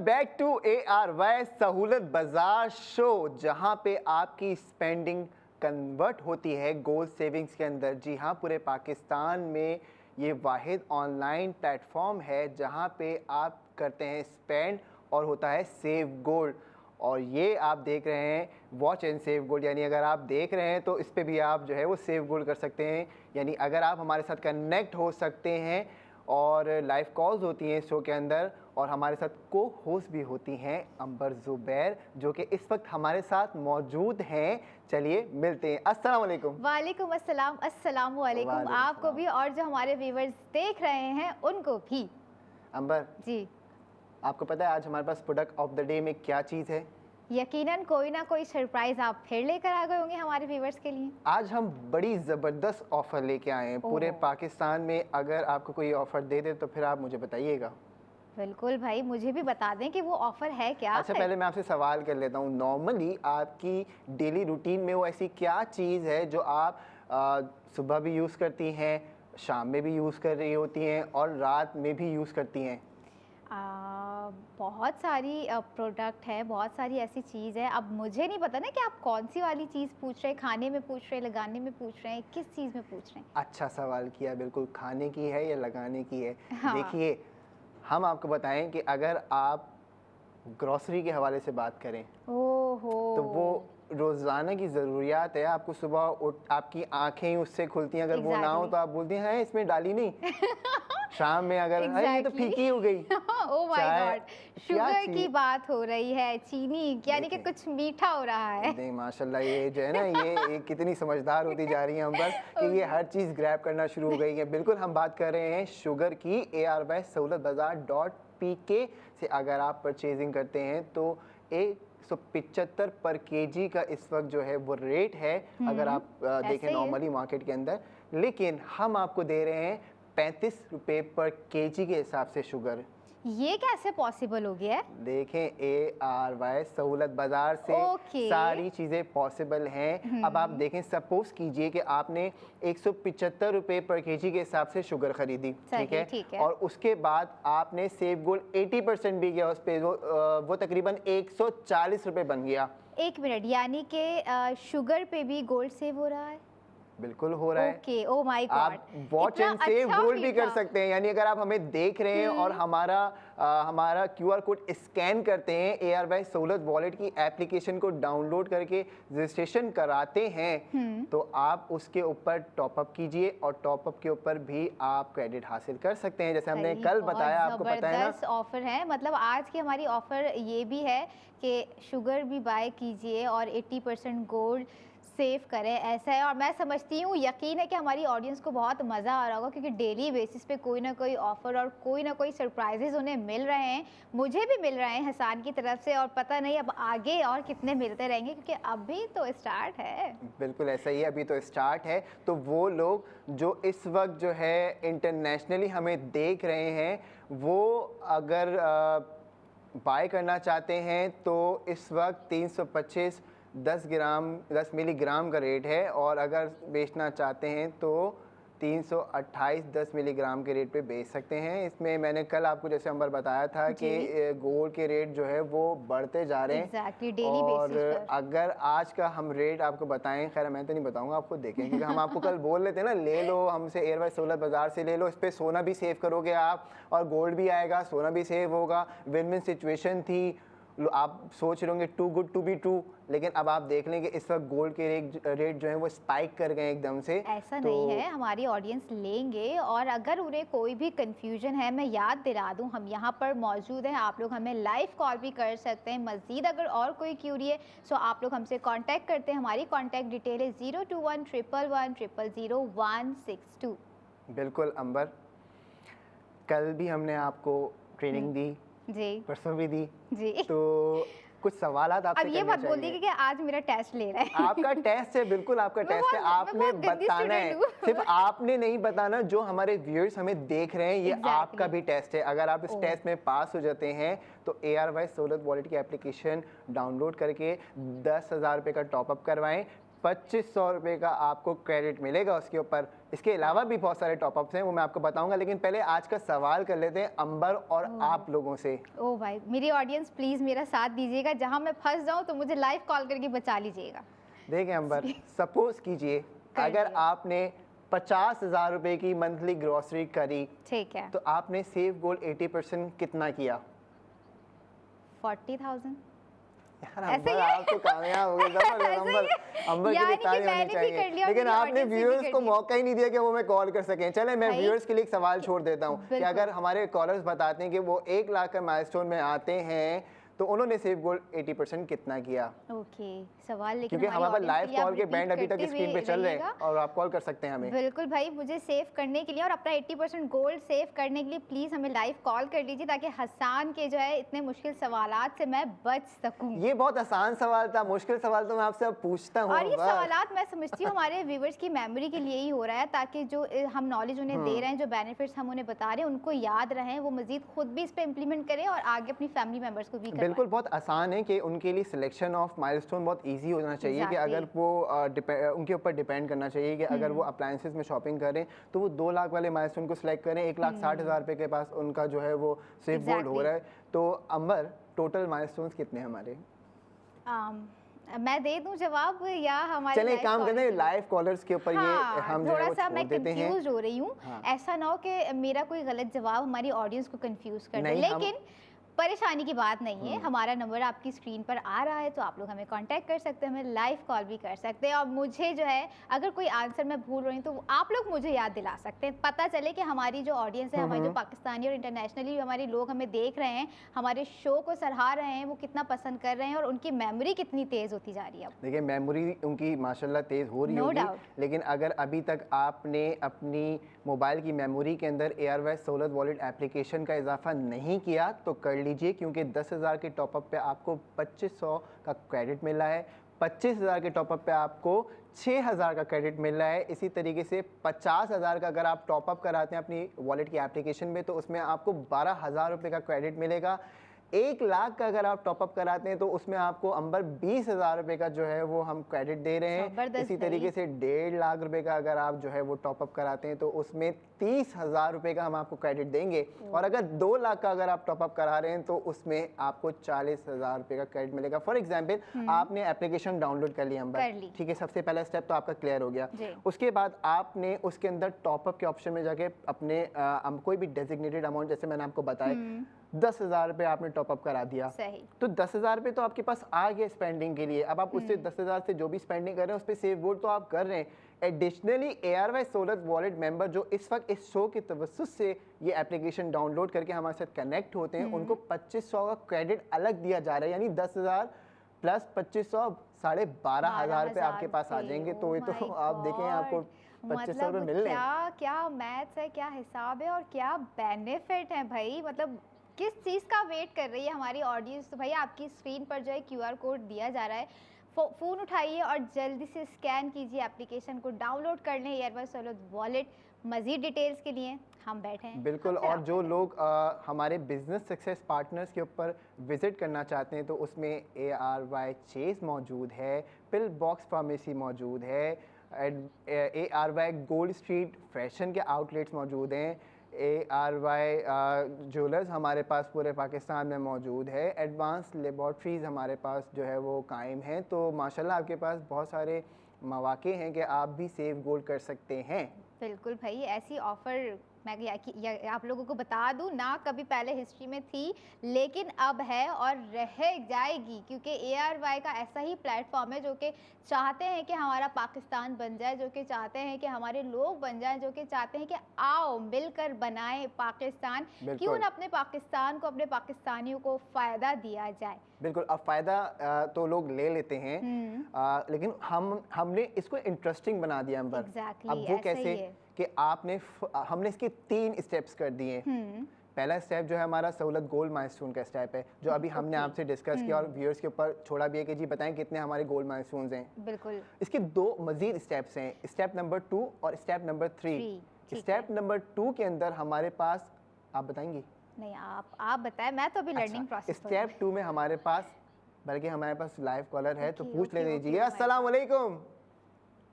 Back to ARY सहूलत बाजार show, जहां पे आपकी स्पेंडिंग कन्वर्ट होती है गोल्ड सेविंग्स के अंदर। जी हाँ, पूरे पाकिस्तान में ये वाहिद ऑनलाइन प्लेटफॉर्म है जहां पे आप करते हैं स्पेंड और होता है सेव गोल्ड। और ये आप देख रहे हैं वॉच एंड सेव गोल्ड, यानी अगर आप देख रहे हैं तो इस पे भी आप जो है वो सेव गोल्ड कर सकते हैं। यानी अगर आप हमारे साथ कनेक्ट हो सकते हैं और लाइव कॉल्स होती हैं शो के अंदर, और हमारे साथ को होस्ट भी होती हैं अंबर ज़ुबैर, जो कि इस वक्त हमारे साथ मौजूद हैं। चलिए मिलते हैं। अस्सलाम वालेकुम। वालेकुम अस्सलाम, अस्सलाम वालेकुम आपको भी और जो हमारे व्यूवर्स देख रहे हैं उनको भी। अंबर जी, आपको पता है आज हमारे पास प्रोडक्ट ऑफ द डे में क्या चीज़ है? यकीनन कोई ना कोई सरप्राइज आप फिर लेकर आ गए होंगे हमारे व्यूवर्स के लिए। आज हम बड़ी ज़बरदस्त ऑफ़र लेके आए हैं पूरे पाकिस्तान में। अगर आपको कोई ऑफ़र दे दे तो फिर आप मुझे बताइएगा। बिल्कुल भाई, मुझे भी बता दें कि वो ऑफर है क्या। अच्छा, पहले मैं आपसे सवाल कर लेता हूँ। नॉर्मली आपकी डेली रूटीन में वो ऐसी क्या चीज़ है जो आप सुबह भी यूज़ करती हैं, शाम में भी यूज़ कर रही होती हैं और रात में भी यूज़ करती हैं? बहुत सारी प्रोडक्ट है, बहुत सारी ऐसी चीज़ है। अब मुझे नहीं पता ना कि आप कौन सी वाली चीज़ पूछ रहे हैं, खाने में पूछ रहे हैं, लगाने में पूछ रहे हैं, किस चीज़ में पूछ रहे हैं। अच्छा सवाल किया, बिल्कुल खाने की है या लगाने की है? हाँ। देखिए, हम आपको बताएं कि अगर आप ग्रॉसरी के हवाले से बात करें ओहो, तो वो रोज़ाना की ज़रूरियात है। आपको सुबह उठ आपकी आंखें ही उससे खुलती हैं, अगर वो ना हो तो आप बोलती हैं है इसमें डाली नहीं। शाम में अगर है ये तो फीकी हो गई। ओह माय गॉड, शुगर की बात हो रही है, चीनी यानी कि कुछ मीठा हो रहा है। नहीं माशाल्लाह, ये जो है ना ये कितनी समझदार होती जा रही है अंबर कि ये हर चीज़ ग्रैब करना शुरू हो गई है। बिल्कुल, हम बात कर रहे हैं शुगर की। ARY सहूलत बाजार .pk से अगर आप परचेजिंग करते हैं तो 175 पर केजी का इस वक्त जो है वो रेट है, अगर आप देखें नॉर्मली मार्केट के अंदर। लेकिन हम आपको दे रहे हैं 35 रुपये पर केजी के हिसाब से शुगर। ये कैसे पॉसिबल हो गया है? देखें, ARY सहूलत बाजार से सारी चीज़ें पॉसिबल हैं। अब आप देखें, सपोज कीजिए कि आपने 175 रुपये पर केजी के हिसाब से शुगर खरीदी, ठीक है, और उसके बाद आपने सेव गोल्ड 80% भी गया उस पर, वो तकरीबन 140 रुपये बन गया। एक मिनट, यानी कि शुगर पे भी गोल्ड सेव हो रहा है? बिल्कुल हो रहा है। ओह माय गॉड, आप वॉच एंड सेव गोल्ड भी कर सकते हैं। यानी अगर आप हमें देख रहे हैं और हमारा QR कोड स्कैन करते हैं, ARY सहूलत वॉलेट की एप्लीकेशन को डाउनलोड करके रजिस्ट्रेशन कराते हैं, तो आप उसके ऊपर टॉपअप कीजिए और टॉपअप के ऊपर भी आप क्रेडिट हासिल कर सकते हैं। जैसे हमने कल बताया, आपको पता है ना, ऑफर है। मतलब आज की हमारी ऑफर ये भी है कि शुगर भी बाय कीजिए और 80% गोल्ड सेव करें, ऐसा है। और मैं समझती हूँ, यकीन है कि हमारी ऑडियंस को बहुत मज़ा आ रहा होगा, क्योंकि डेली बेसिस पे कोई ना कोई ऑफ़र और कोई ना कोई सरप्राइजेज उन्हें मिल रहे हैं। मुझे भी मिल रहे हैं हसान की तरफ से, और पता नहीं अब आगे और कितने मिलते रहेंगे, क्योंकि अभी तो स्टार्ट है। बिल्कुल ऐसा ही है, अभी तो स्टार्ट है। तो वो लोग जो इस वक्त जो है इंटरनेशनली हमें देख रहे हैं, वो अगर बाय करना चाहते हैं तो इस वक्त 325 10 मिलीग्राम का रेट है, और अगर बेचना चाहते हैं तो 328 10 मिलीग्राम के रेट पे बेच सकते हैं। इसमें मैंने कल आपको जैसे अंबर बताया था कि गोल्ड के रेट जो है वो बढ़ते जा रहे हैं। डेली और बेसिस पर। अगर आज का हम रेट आपको बताएं, खैर मैं तो नहीं बताऊंगा, आपको देखें, क्योंकि हम आपको कल बोल लेते हैं ना, ले लो हमसे ARY सहूलत बाजार से ले लो, इस पर सोना भी सेव करोगे आप और गोल्ड भी आएगा, सोना भी सेव होगा। विन विन सिचुएशन थी। आप सोच रहे होंगे too good to be true, लेकिन अब आप देख लेंगे इस वक्त गोल्ड के रेट जो है वो स्पाइक कर गए एकदम से। ऐसा नहीं है, हमारी ऑडियंस लेंगे, और अगर उन्हें कोई भी कंफ्यूजन है, मैं याद दिला दूं, हम यहाँ पर मौजूद हैं। आप लोग हमें लाइव कॉल भी कर सकते हैं। मज़ीद अगर और कोई क्यूरी है तो आप लोग हमसे कांटेक्ट करते हैं। हमारी कांटेक्ट डिटेल है 021 111 000 162। बिल्कुल अंबर, कल भी हमने आपको ट्रेनिंग दी जी, परसों भी दी जी। तो कुछ सवाल आपसे अब ये मत बोल दी कि आज मेरा टेस्ट ले रहे हैं। आपका टेस्ट है, बिल्कुल आपका टेस्ट है, आपने बताना है। सिर्फ आपने नहीं बताना, जो हमारे व्यूअर्स हमें देख रहे हैं, ये आपका भी टेस्ट है। अगर आप इस टेस्ट में पास हो जाते हैं तो ARY सहूलत वॉलेट की एप्लीकेशन डाउनलोड करके 10,000 रुपये का टॉपअप करवाएं, 2500 रुपये का आपको क्रेडिट मिलेगा उसके ऊपर। इसके अलावा भी बहुत सारे टॉपअप्स हैं, वो मैं आपको बताऊंगा, लेकिन पहले आज का सवाल कर लेते हैं अंबर और आप लोगों से। ओ भाई, मेरी ऑडियंस प्लीज़ मेरा साथ दीजिएगा, जहाँ मैं फंस जाऊँ तो मुझे लाइव कॉल करके बचा लीजिएगा। देखें अंबर, सपोज कीजिए अगर आपने 50,000 रुपये की मंथली ग्रॉसरी करी, ठीक है, तो आपने सेव गोल्ड 80% कितना किया? 40,000। यार अंबर, आप तो कामयाब हो गए। जबरदस्त अंबर, अंबर के लिए ताली होनी चाहिए। लेकिन आपने व्यूअर्स को मौका ही नहीं दिया कि वो मैं कॉल कर सकें। चले मैं व्यूअर्स के लिए एक सवाल छोड़ देता हूँ कि अगर हमारे कॉलर्स बताते हैं कि वो 1 लाख का माइलस्टोन में आते हैं, तो उन्होंने सेव गोल्ड 80% कितना किया? ओके, सवाल लेकिन क्योंकि हमारे पास लाइव कॉल के बैंड अभी तक स्क्रीन पे चल रहे हैं और आप कॉल कर सकते हैं हमें। बिल्कुल भाई, मुझे सेव करने के लिए और अपना 80% गोल्ड सेव करने के लिए प्लीज हमें लाइव कॉल कर लीजिए, ताकि हसन के जो है इतने मुश्किल सवालात से मैं बच सकूं। ये बहुत आसान सवाल था, मुश्किल सवाल तो मैं आपसे अब पूछता हूँ। और ये सवालात मैं समझती हूँ हमारे व्यूवर्स की मेमोरी के लिए ही हो रहा है, ताकि जो हम नॉलेज उन्हें दे रहे हैं, जो बेनिफिट्स हम उन्हें बता रहे हैं, उनको याद रहें, वो मजीद खुद भी इस पे इम्प्लीमेंट करें और आगे अपनी फैमिली मेंबर्स को भी करवाएं। बिल्कुल, बहुत आसान है कि उनके लिए सिलेक्शन ऑफ माइलस्टोन बहुत इजी होना चाहिए कि अगर वो उनके ऊपर डिपेंड करना चाहिए कि अगर वो अप्लायंसेस में शॉपिंग करें तो वो 2 लाख वाले माइलस्टोन को सिलेक्ट करें। 1,60,000 रुपये के पास उनका जो है वो सेफ गोल्ड हो रहा है। तो अंबर, टोटल माइलस्टोन्स कितने हमारे? मैं दे दूं जवाब या हमारे? चलिए काम करते हैं लाइव कॉलर्स के ऊपर। हाँ, ये हम थोड़ा सा मैं देते हैं। कंफ्यूज हो रही हूँ। हाँ। ऐसा ना हो कि मेरा कोई गलत जवाब हमारी ऑडियंस को कंफ्यूज कर दे, लेकिन परेशानी की बात नहीं है। हमारा नंबर आपकी स्क्रीन पर आ रहा है, तो आप लोग हमें कांटेक्ट कर सकते हैं, हमें लाइव कॉल भी कर सकते हैं। और मुझे जो है, अगर कोई आंसर मैं भूल रही हूँ तो आप लोग मुझे याद दिला सकते हैं। पता चले कि हमारी जो ऑडियंस है, हमारे जो पाकिस्तानी और इंटरनेशनली हमारे लोग हमें देख रहे हैं, हमारे शो को सराहा रहे हैं, वो कितना पसंद कर रहे हैं और उनकी मेमोरी कितनी तेज़ होती जा रही है। देखिए, मेमोरी उनकी माशाल्लाह तेज़ हो रही होगी, लेकिन अगर अभी तक आपने अपनी मोबाइल की मेमोरी के अंदर एयरवाइज सहूलत वॉलेट एप्लीकेशन का इजाफा नहीं किया तो कर लीजिए, क्योंकि 10,000 के टॉपअप पे आपको 2500 का क्रेडिट मिल रहा है। 25,000 के टॉपअप पे आपको 6,000 का क्रेडिट मिल रहा है। इसी तरीके से 50,000 का अगर आप टॉपअप कराते हैं अपनी वॉलेट की एप्लीकेशन में, तो उसमें आपको 12,000 रुपये का क्रेडिट मिलेगा। 1 लाख का अगर आप टॉपअप कराते हैं तो उसमें आपको अंबर 20,000 रुपये का जो है वो हम क्रेडिट दे रहे हैं। इसी तरीके से 1.5 लाख रुपए का अगर आप जो है वो टॉपअप कराते हैं तो उसमें 30,000 रुपये का हम आपको क्रेडिट देंगे। और अगर 2 लाख का अगर आप टॉपअप करा रहे हैं तो उसमें आपको 40,000 रुपये का क्रेडिट मिलेगा। फॉर एग्जाम्पल, आपने एप्लीकेशन डाउनलोड कर लिया अंबर, ठीक है, सबसे पहला स्टेप तो आपका क्लियर हो गया। उसके बाद आपने उसके अंदर टॉपअप के ऑप्शन में जाके अपने कोई भी डेजिग्नेटेड अमाउंट, जैसे मैंने आपको बताया 10,000 रुपये आपने टॉपअप करा दिया, सही। तो 10,000 रुपये तो आपके पास आ गए स्पेंडिंग के लिए। अब आप उससे 10,000 से जो भी स्पेंडिंग कर रहे हैं उस पर सेव गोल्ड तो आप कर रहे हैं। एडिशनली एयरवाइज सहूलत वॉलेट मेंबर जो इस वक्त इस शो के तवज्जुह से ये एप्लीकेशन डाउनलोड करके हमारे साथ कनेक्ट होते हैं, उनको 2500 का क्रेडिट अलग दिया जा रहा है। यानी 10,000 प्लस 2500, 12,500 रुपये आपके पास आ जाएंगे। तो ये तो आप देखें, आपको 2500 रुपये मिल रहे हैं। क्या मैथ्स है, क्या हिसाब है और क्या बेनिफिट है भाई। मतलब किस चीज़ का वेट कर रही है हमारी ऑडियंस। तो भाई आपकी स्क्रीन पर जो है QR कोड दिया जा रहा है, फ़ोन उठाइए और जल्दी से स्कैन कीजिए, एप्लीकेशन को डाउनलोड कर लें, एयरवाइज सहूलत वॉलेट। मज़ीद डिटेल्स के लिए हम बैठे हैं बिल्कुल। और जो लोग हमारे बिजनेस सक्सेस पार्टनर्स के ऊपर विज़िट करना चाहते हैं तो उसमें ARY चेस मौजूद है, पिल बॉक्स फार्मेसी मौजूद है, ARY गोल्ड स्ट्रीट फैशन के आउटलेट्स मौजूद हैं, ARY ज्वेलर्स हमारे पास पूरे पाकिस्तान में मौजूद है, एडवांस लेबॉर्ट्रीज़ हमारे पास जो है वो कायम हैं। तो माशाल्लाह आपके पास बहुत सारे मौके हैं कि आप भी सेव गोल्ड कर सकते हैं। बिल्कुल भाई, ऐसी ऑफ़र मैं आप लोगों को बता दूं ना, कभी पहले हिस्ट्री में थी, लेकिन अब है और रह जाएगी, क्योंकि ARY का ऐसा ही प्लेटफॉर्म है जो कि चाहते हैं कि हमारा पाकिस्तान बन जाए, जो कि चाहते हैं कि हमारे लोग बन जाएं, जो कि चाहते हैं कि आओ मिलकर बनाएं पाकिस्तान। क्यों ना अपने पाकिस्तान को, अपने पाकिस्तानियों को फ़ायदा दिया जाए। बिल्कुल। अब फ़ायदा तो लोग ले लेते हैं, लेकिन हमने इसको इंटरेस्टिंग बना दिया अंबर। अब वो कैसे कि हमने इसके 3 स्टेप्स कर दिए। पहला स्टेप जो है हमारा सहूलत गोल्ड माइलस्टोन का स्टेप है, जो अभी हमने आपसे डिस्कस किया और व्यूअर्स के ऊपर छोड़ा भी है कि जी बताएं कितने हमारे गोल्ड माइलस्टोन्स हैं। बिल्कुल। इसके 2 मजीद स्टेप्स हैं, स्टेप नंबर 2 और स्टेप नंबर 3। स्टेप नंबर 2 के अंदर हमारे पास, आप बताएंगी? नहीं, आप बताएं, मैं तो अभी लर्निंग प्रोसेस। स्टेप 2 में हमारे पास, बल्कि हमारे पास लाइव कॉलर है, तो पूछ ले लीजिए। अस्सलाम वालेकुम।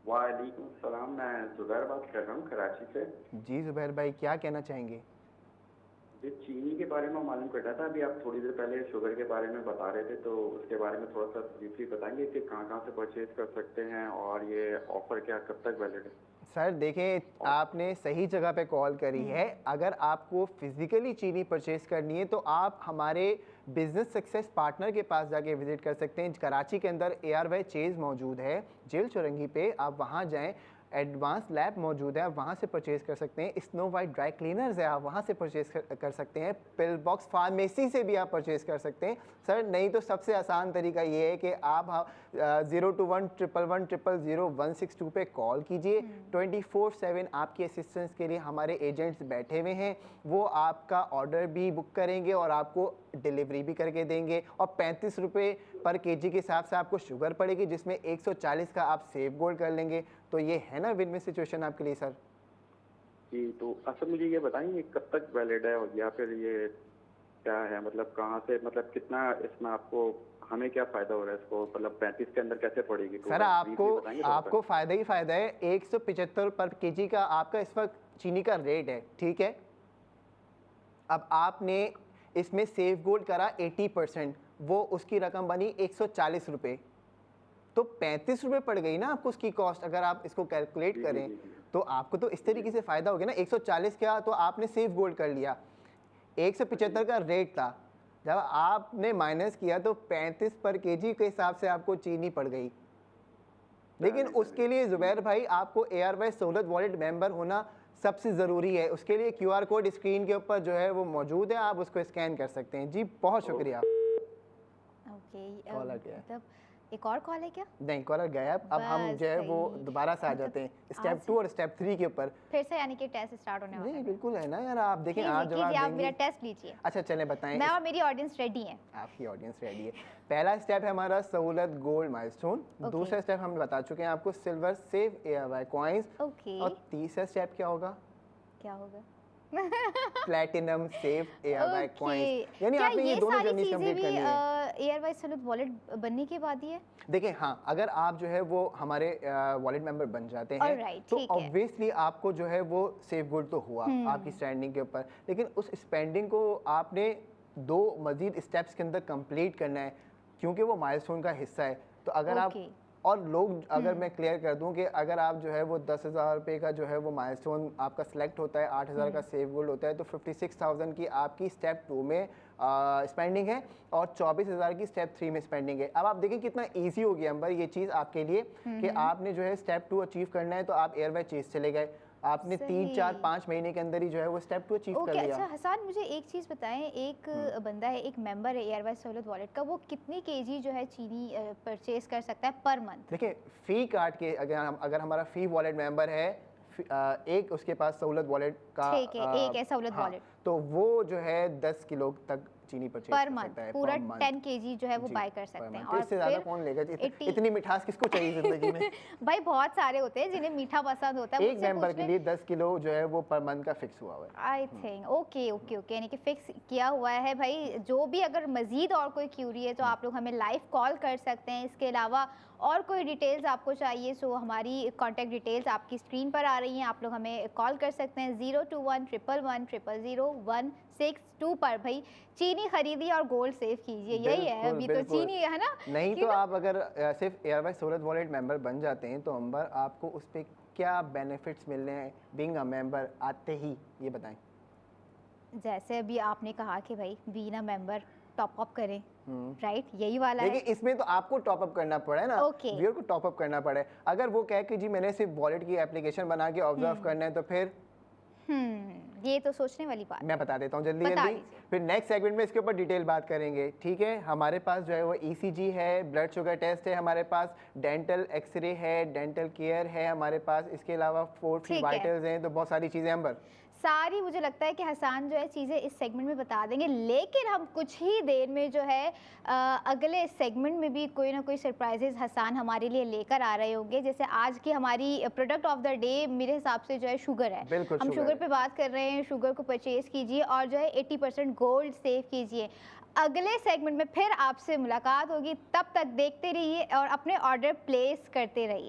वालेकुम सलाम। मैं ज़ुबैर बात कर रहा हूँ कराची से। जी ज़ुबैर भाई, क्या कहना चाहेंगे? जी, चीनी के बारे में मालूम करना था। अभी आप थोड़ी देर पहले शुगर के बारे में बता रहे थे, तो उसके बारे में थोड़ा सा ब्रीफली बताएंगे कि कहाँ-कहाँ से परचेज़ कर सकते हैं और ये ऑफ़र क्या कब तक वैलिड है? सर देखें, और आपने सही जगह पे कॉल करी है। हुँ। अगर आपको फिज़िकली चीनी परचेज़ करनी है तो आप हमारे बिज़नेस सक्सेस पार्टनर के पास जाके विज़िट कर सकते हैं। कराची के अंदर ARY चेज़ मौजूद है, जेल चौरंगी पे, आप वहाँ जाएँ। एडवांस लैब मौजूद है, आप वहाँ से परचेज़ कर सकते हैं। स्नो वाइट ड्राई क्लीनर्स है, आप वहाँ से परचेज़ कर सकते हैं। पिल बॉक्स फार्मेसी से भी आप परचेज़ कर सकते हैं। सर नहीं तो सबसे आसान तरीका ये है कि आप 02111000162 पे कॉल कीजिए। 24/7 आपकी असिस्टेंस के लिए हमारे एजेंट्स बैठे हुए हैं। वो आपका ऑर्डर भी बुक करेंगे और आपको डिलीवरी भी करके देंगे। और 35 रुपये पर केजी के हिसाब से आपको शुगर पड़ेगी, जिसमें 140 का आप सेफ गोल्ड कर लेंगे। तो ये है ना विन विन सिचुएशन आपके लिए सर। जी, तो अच्छा मुझे ये बताएँ, ये कब तक वैलिड है और या फिर ये क्या है? मतलब कहाँ से, मतलब कितना इसमें आपको, हमें क्या फ़ायदा हो रहा है इसको, मतलब 35 के अंदर कैसे पड़ेगी सर टोटल? आपको ब्रीफली बताएँगे थोड़ा-सा? आपको फ़ायदा ही फ़ायदा है। 175 पर केजी का आपका इस वक्त चीनी का रेट है, ठीक है। अब आपने इसमें सेफ गोल्ड करा 80%, वो उसकी रकम बनी 140 रुपये। तो 35 रुपये पड़ गई ना आपको उसकी कॉस्ट। अगर आप इसको कैलकुलेट जी, जी, करें जी, जी। तो आपको तो इस जी, तरीके से फ़ायदा हो गया ना। 140 का तो आपने सेफ गोल्ड कर लिया, 175 का रेट था। जब आपने माइनस किया तो 35 पर केजी के हिसाब से आपको चीनी पड़ गई। लेकिन चलिए, उसके चलिए। लिए जी। ज़ुबैर भाई आपको ARY सहूलत वॉलेट मेंबर होना सबसे ज़रूरी है। उसके लिए QR कोड स्क्रीन के ऊपर जो है वो मौजूद है, आप उसको स्कैन कर सकते हैं। जी बहुत शुक्रिया। ओके। ओके कॉल आ गया है। मतलब एक और कॉल है क्या? नहीं, कॉलर गायब। अब हम बस जो है वो सही। दोबारा से आ मतलब जाते हैं आज स्टेप 2 और स्टेप 3 के ऊपर। फिर से यानी कि टेस्ट स्टार्ट होने वाला जी है। बिल्कुल है ना यार, आप देखें कीजिए आज जवाब कीजिए, आप मेरा देंगे। टेस्ट लीजिए। अच्छा चलें बताएं मैं और मेरी ऑडियंस रेडी हैं। आपकी ऑडियंस रेडी है। पहला स्टेप है हमारा सहूलत गोल्ड माइलस्टोन। ओके। दूसरा स्टेप हम बता चुके हैं आपको silver save ARY coins. Okay. और तीसरा स्टेप क्या होगा? क्या होगा? Platinum save ARY okay. Coins. यानी क्या आपने ये ये दोनों सारी जर्नीज चीज़ें कंप्लीट भी करनी है। ARY सलूट वॉलेट बनने के बाद ही है? देखिए हाँ, अगर आप जो है वो हमारे वॉलेट मेंबर बन जाते हैं ऑलराइट, तो ठीक है। ऑब्वियसली आपको जो है वो सेफ गोल्ड तो हुआ आपकी स्टैंडिंग के ऊपर। लेकिन उस स्पेंडिंग को आपने 2 मजीद स्टेप्स के अंदर कंप्लीट करना है, क्योंकि वो माइलस्टोन का हिस्सा है। तो अगर आप ओके। और लोग, अगर मैं क्लियर कर दूं कि अगर आप जो है वो 10,000 रुपये का जो है वो माइलस्टोन आपका सेलेक्ट होता है, 8,000 का सेफ गोल्ड होता है, तो 56,000 की आपकी स्टेप 2 में स्पेंडिंग है और 24,000 की स्टेप 3 में स्पेंडिंग है। अब आप देखें कितना इजी हो गया अंबर ये चीज़ आपके लिए कि आपने जो है स्टेप 2 अचीव करना है तो आप ARY चेज़ चले गए। आपने 3, 4, सही। 5 महीने के अंदर ही जो है वो स्टेप 2 अचीव कर ओके। लिया। अच्छा हसन, मुझे एक चीज़ बताएं, एक बंदा है, एक मेंबर है ARY सहूलत वॉलेट का, वो कितनी केजी जो है चीनी परचेज कर सकता है पर मंथ? देखिए फ़ी काट के अगर हमारा फ़ी वॉलेट मेंबर है, एक उसके पास सहूलत वॉलेट का ठीक है, एक है सहूलत हाँ, वॉलेट। तो वो जो है 10 किलो तक चीनी परचेज पर कर मंथ सकता है पूरा per month। 10 केजी जो है वो जी, बाय कर per सकते हैं। month। और इससे ज़्यादा फिर कौन लेगा? 80 इतनी मिठास किसको चाहिए ज़िंदगी में? भाई बहुत सारे होते हैं जिन्हें मीठा पसंद होता है। एक मेंबर के लिए 10 किलो जो है वो पर मंथ का फिक्स हुआ हुआ है। I think okay okay okay, यानी कि फिक्स किया हुआ है भाई। जो भी अगर मज़ीद और कोई क्यूरी है तो आप लोग हमें लाइव कॉल कर सकते हैं। इसके अलावा और कोई डिटेल्स आपको चाहिए सो हमारी कॉन्टैक्ट डिटेल्स आपकी स्क्रीन पर आ रही हैं, आप लोग हमें कॉल कर सकते हैं 02111000162 पर। भाई चीनी खरीदिए और गोल्ड सेव कीजिए, यही है अभी तो बिल्कुल। चीनी है ना। नहीं कि तो ना- आप अगर सिर्फ ARY सहूलत वॉलेट मेंबर बन जाते हैं तो अंबर आपको उस पर क्या बेनिफिट्स मिलने हैं बीइंग अ मेंबर आते ही, ये बताएं। जैसे अभी आपने कहा कि भाई बीना मेंबर टॉप अप करें, राइट, यही वाला है। देखिए इसमें तो आपको टॉप अप करना पड़ा है ना, ओके। व्यूअर को टॉप अप करना पड़ा है। अगर वो कहे कि जी मैंने सिर्फ वॉलेट की एप्लीकेशन बना के ऑब्जर्व करना है तो फिर ये तो सोचने वाली बात। मैं बता देता हूँ जल्दी बता जल्दी। दीजिए। फिर नेक्स्ट सेगमेंट में इसके ऊपर डिटेल बात करेंगे, ठीक है। हमारे पास जो है वो ECG है, ब्लड शुगर टेस्ट है, हमारे पास डेंटल एक्सरे है, डेंटल केयर है हमारे पास, इसके अलावा 4 फ्री ठीक है। वाइटल्स हैं, तो बहुत सारी चीज़ें अंबर। सारी मुझे लगता है कि हसान जो है चीज़ें इस सेगमेंट में बता देंगे, लेकिन हम कुछ ही देर में जो है अगले सेगमेंट में भी कोई ना कोई सरप्राइजेज हसान हमारे लिए लेकर आ रहे होंगे। जैसे आज की हमारी प्रोडक्ट ऑफ द डे मेरे हिसाब से जो है शुगर है। बिल्कुल हम शुगर शुगर है। पे बात कर रहे हैं, शुगर को परचेज कीजिए और जो है 80% गोल्ड सेव कीजिए। अगले सेगमेंट में फिर आपसे मुलाकात होगी, तब तक देखते रहिए और अपने ऑर्डर प्लेस करते रहिए।